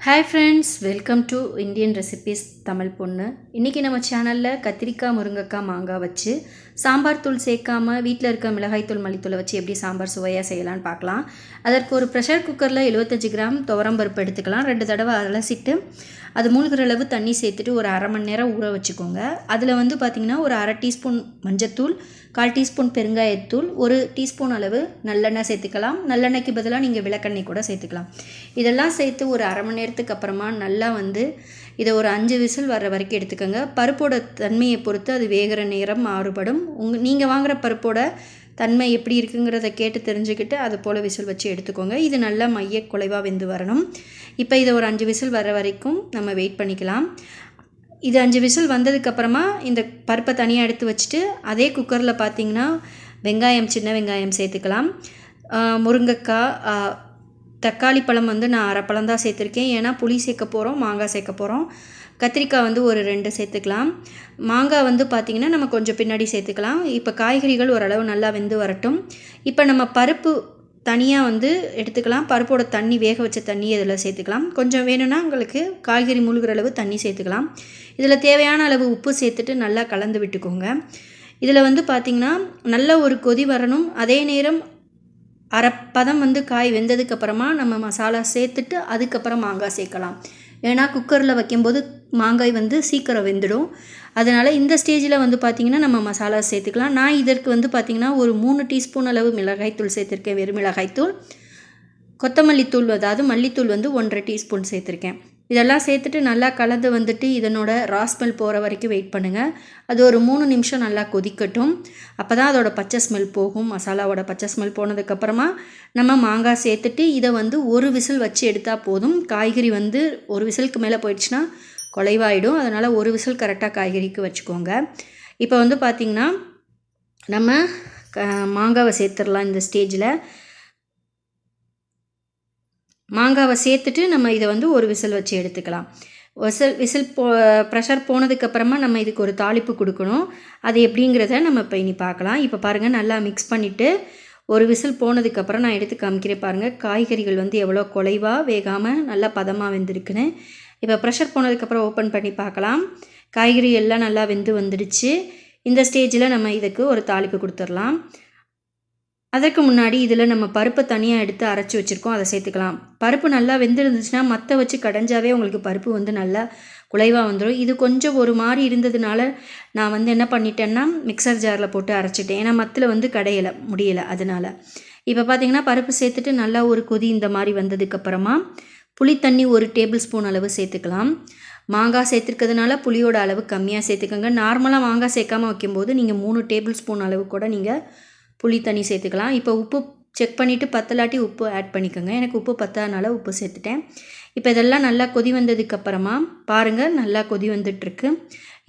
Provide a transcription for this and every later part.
Hi friends, welcome to Indian recipes Tamil பொண்ணு. இன்றைக்கி நம்ம சேனலில் கத்திரிக்காய், முருங்கைக்காய், மாங்காய் வச்சு சாம்பார் தூள் சேர்க்காமல் வீட்டில் இருக்க மிளகாய்த்தூள், மல்லித்தூளை வச்சு எப்படி சாம்பார் சுவையாக செய்யலான்னு பார்க்கலாம். அதற்கு ஒரு ப்ரெஷர் குக்கரில் 75 கிராம் துவரம்பருப்பு எடுத்துக்கலாம். 2 தடவை அலசிட்டு அது மூழ்கிற அளவு தண்ணி சேர்த்துட்டு ஒரு அரை மணி நேரம் ஊற வச்சுக்கோங்க. அதில் பார்த்திங்கன்னா ஒரு அரை டீஸ்பூன் மஞ்சத்தூள், 1/4 டீஸ்பூன் பெருங்காயத்தூள், 1 டீஸ்பூன் அளவு நல்லெண்ணெய் சேர்த்துக்கலாம். நல்லெண்ணெய்க்கு பதிலாக நீங்கள் விளக்கெண்ணெய் கூட சேர்த்துக்கலாம். இதெல்லாம் சேர்த்து ஒரு அரை மணி நேரத்துக்கு அப்புறமா நல்லா இதை ஒரு 5 விசில் வர்ற வரைக்கும் எடுத்துக்கோங்க. பருப்போட தன்மையை பொறுத்து அது வேகிற நேரம் மாறுபடும். நீங்கள் வாங்குகிற பருப்போட தன்மை எப்படி இருக்குங்கிறத கேட்டு தெரிஞ்சுக்கிட்டு அது போல் விசில் வச்சு எடுத்துக்கோங்க. இது நல்லா மைய குலைவாக வெந்து வரணும். இப்போ இதை ஒரு 5 விசில் வர வரைக்கும் நம்ம வெயிட் பண்ணிக்கலாம். இது 5 விசில் வந்ததுக்கப்புறமா இந்த பருப்பை தனியாக எடுத்து வச்சுட்டு அதே குக்கரில் பார்த்திங்கன்னா வெங்காயம், சின்ன வெங்காயம் சேர்த்துக்கலாம். முருங்கைக்காய், தக்காளி பழம் நான் அரை பழம் தான் சேர்த்துருக்கேன். ஏன்னா புளி சேர்க்க போகிறோம், மாங்காய் சேர்க்க போகிறோம். கத்திரிக்காய் ஒரு 2 சேர்த்துக்கலாம். மாங்காய் பார்த்திங்கன்னா நம்ம கொஞ்சம் பின்னாடி சேர்த்துக்கலாம். இப்போ காய்கறிகள் ஓரளவு நல்லா வெந்து வரட்டும். இப்போ நம்ம பருப்பு தனியாக எடுத்துக்கலாம். பருப்போட தண்ணி, வேக வச்ச தண்ணி இதில் சேர்த்துக்கலாம். கொஞ்சம் வேணும்னா உங்களுக்கு காய்கறி முழுகிற அளவு தண்ணி சேர்த்துக்கலாம். இதில் தேவையான அளவு உப்பு சேர்த்துட்டு நல்லா கலந்து விட்டுக்கோங்க. இதில் பார்த்திங்கன்னா நல்ல ஒரு கொதி வரணும். அதே நேரம் அரை பதம் காய் வெந்ததுக்கப்புறமா நம்ம மசாலா சேர்த்துட்டு அதுக்கப்புறம் மாங்காய் சேர்க்கலாம். ஏன்னா குக்கரில் வைக்கும்போது மாங்காய் சீக்கிரம் வெந்துடும். அதனால் இந்த ஸ்டேஜில் பார்த்திங்கன்னா நம்ம மசாலா சேர்த்துக்கலாம். நான் இதற்கு பார்த்திங்கன்னா ஒரு 3 டீஸ்பூன் அளவு மிளகாய்த்தூள் சேர்த்துருக்கேன், வெறும் மிளகாய்த்தூள். கொத்தமல்லி தூள், அதாவது மல்லித்தூள் 1.5 டீஸ்பூன் சேர்த்துருக்கேன். இதெல்லாம் சேர்த்துட்டு நல்லா கலந்து இதனோட ராஸ்மெல் போகிற வரைக்கும் வெயிட் பண்ணுங்கள். அது ஒரு 3 நிமிஷம் நல்லா கொதிக்கட்டும். அப்போ தான் அதோட பச்சை ஸ்மெல் போகும். மசாலாவோட பச்சை ஸ்மெல் போனதுக்கப்புறமா நம்ம மாங்காய் சேர்த்துட்டு இதை ஒரு விசில் வச்சு எடுத்தால் போதும். காய்கறி ஒரு விசிலுக்கு மேலே போயிடுச்சுன்னா குலைவாயிடும். அதனால் ஒரு விசில் கரெக்டாக காய்கறிக்கு வச்சுக்கோங்க. இப்போ பார்த்திங்கன்னா நம்ம மாங்காவை சேர்த்துடலாம். இந்த ஸ்டேஜில் மாங்காவை சேர்த்துட்டு நம்ம இதை ஒரு விசில் வச்சு எடுத்துக்கலாம். விசில் ப்ரெஷர் போனதுக்கப்புறமா நம்ம இதுக்கு ஒரு தாளிப்பு கொடுக்கணும். அது எப்படிங்கிறத நம்ம இப்போ இனி பார்க்கலாம். இப்போ பாருங்கள், நல்லா மிக்ஸ் பண்ணிவிட்டு ஒரு விசில் போனதுக்கப்புறம் நான் எடுத்து காமிக்கிறேன். பாருங்கள், காய்கறிகள் எவ்வளோ குலைவாக வேகாமல் நல்லா பதமாக வெந்திருக்குன்னு. இப்போ ப்ரெஷர் போனதுக்கப்புறம் ஓப்பன் பண்ணி பார்க்கலாம். காய்கறி எல்லாம் நல்லா வந்துடுச்சு. இந்த ஸ்டேஜில் நம்ம இதுக்கு ஒரு தாளிப்பு கொடுத்துடலாம். அதற்கு முன்னாடி இதில் நம்ம பருப்பை தனியாக எடுத்து அரைச்சி வச்சுருக்கோம், அதை சேர்த்துக்கலாம். பருப்பு நல்லா வெந்துருந்துச்சுன்னா மற்ற வச்சு கடைஞ்சாவே உங்களுக்கு பருப்பு நல்லா குலைவாக வந்துடும். இது கொஞ்சம் ஒரு மாதிரி இருந்ததுனால நான் என்ன பண்ணிட்டேன்னா மிக்சர் ஜாரில் போட்டு அரைச்சிட்டேன். ஏன்னா மத்தில் கடையலை முடியலை. அதனால் இப்போ பார்த்திங்கன்னா பருப்பு சேர்த்துட்டு நல்லா ஒரு கொதி இந்த மாதிரி வந்ததுக்கப்புறமா புளி தண்ணி 1 டேபிள் ஸ்பூன் அளவு சேர்த்துக்கலாம். மாங்காய் சேர்த்துருக்கிறதுனால புளியோட அளவு கம்மியாக சேர்த்துக்கோங்க. நார்மலாக மாங்காய் சேர்க்காமல் வைக்கும்போது நீங்கள் 3 டேபிள் ஸ்பூன் அளவு கூட நீங்கள் புளி தண்ணி சேர்த்துக்கலாம். இப்போ உப்பு செக் பண்ணிவிட்டு பத்தலாட்டி உப்பு ஆட் பண்ணிக்கோங்க. எனக்கு உப்பு பத்தாதனால உப்பு சேர்த்துட்டேன். இப்போ இதெல்லாம் நல்லா கொதி வந்ததுக்கப்புறமா பாருங்கள், நல்லா கொதி வந்துட்டுருக்கு.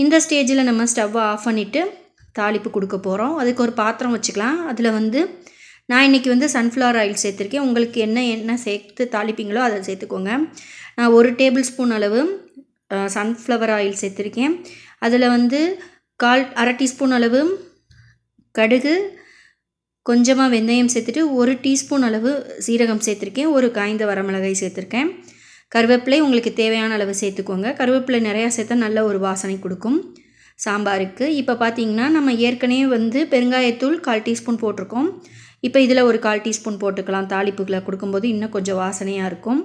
இந்த ஸ்டேஜில் நம்ம ஸ்டவ்வை ஆஃப் பண்ணிவிட்டு தாளிப்பு கொடுக்க போகிறோம். அதுக்கு ஒரு பாத்திரம் வச்சுக்கலாம். அதில் நான் இன்றைக்கி சன்ஃப்ளவர் ஆயில் சேர்த்துருக்கேன். உங்களுக்கு என்ன சேர்த்து தாளிப்பீங்களோ அதை சேர்த்துக்கோங்க. நான் 1 டேபிள் ஸ்பூன் அளவு சன்ஃப்ளவர் ஆயில் சேர்த்துருக்கேன். அதில் அரை டீஸ்பூன் அளவு கடுகு, கொஞ்சமாக வெந்தயம் சேர்த்துட்டு 1 டீஸ்பூன் அளவு சீரகம் சேர்த்துருக்கேன். 1 காய்ந்த வரமிளகாய் சேர்த்துருக்கேன். கருவேப்பிலை உங்களுக்கு தேவையான அளவு சேர்த்துக்கோங்க. கருவேப்பிலை நிறையா சேர்த்தா நல்ல ஒரு வாசனை கொடுக்கும் சாம்பாருக்கு. இப்போ பார்த்திங்கன்னா நம்ம ஏற்கனவே பெருங்காயத்தூள் 1/4 டீஸ்பூன் போட்டிருக்கோம். இப்போ இதில் ஒரு 1/4 டீஸ்பூன் போட்டுக்கலாம். தாளிப்புகளை கொடுக்கும்போது இன்னும் கொஞ்சம் வாசனையாக இருக்கும்.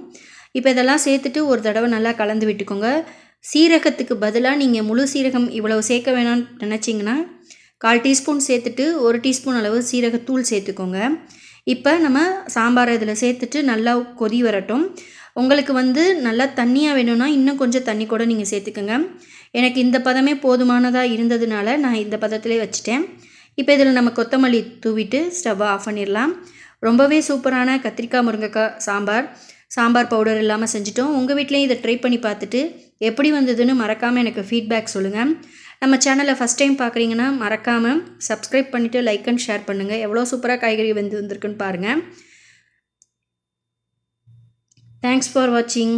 இப்போ இதெல்லாம் சேர்த்துட்டு ஒரு தடவை நல்லா கலந்து விட்டுக்கோங்க. சீரகத்துக்கு பதிலாக நீங்கள் முழு சீரகம் இவ்வளவு சேர்க்க வேணாம்னு நினச்சிங்கன்னா 1/4 டீஸ்பூன் சேர்த்துட்டு 1 டீஸ்பூன் அளவு சீரகத்தூள் சேர்த்துக்கோங்க. இப்போ நம்ம சாம்பாரை இதில் சேர்த்துட்டு நல்லா கொதி வரட்டும். உங்களுக்கு நல்லா தண்ணியாக வேணும்னா இன்னும் கொஞ்சம் தண்ணி கூட நீங்கள் சேர்த்துக்கோங்க. எனக்கு இந்த பதமே போதுமானதாக இருந்ததுனால நான் இந்த பதத்திலே வச்சுட்டேன். இப்போ இதில் நம்ம கொத்தமல்லி தூவிட்டு ஸ்டவ்வை ஆஃப் பண்ணிடலாம். ரொம்பவே சூப்பரான கத்திரிக்காய், முருங்கைக்காய் சாம்பார் பவுடர் இல்லாமல் செஞ்சுட்டோம். உங்கள் வீட்லேயும் இதை ட்ரை பண்ணி பார்த்துட்டு எப்படி வந்ததுன்னு மறக்காமல் எனக்கு ஃபீட்பேக் சொல்லுங்கள். நம்ம சேனலை ஃபஸ்ட் டைம் பார்க்குறீங்கன்னா மறக்காமல் சப்ஸ்கிரைப் பண்ணிவிட்டு லைக் அண்ட் ஷேர் பண்ணுங்கள். எவ்வளோ சூப்பராக காய்கறி வந்திருக்குன்னு பாருங்கள். தேங்க்ஸ் ஃபார் வாட்சிங்.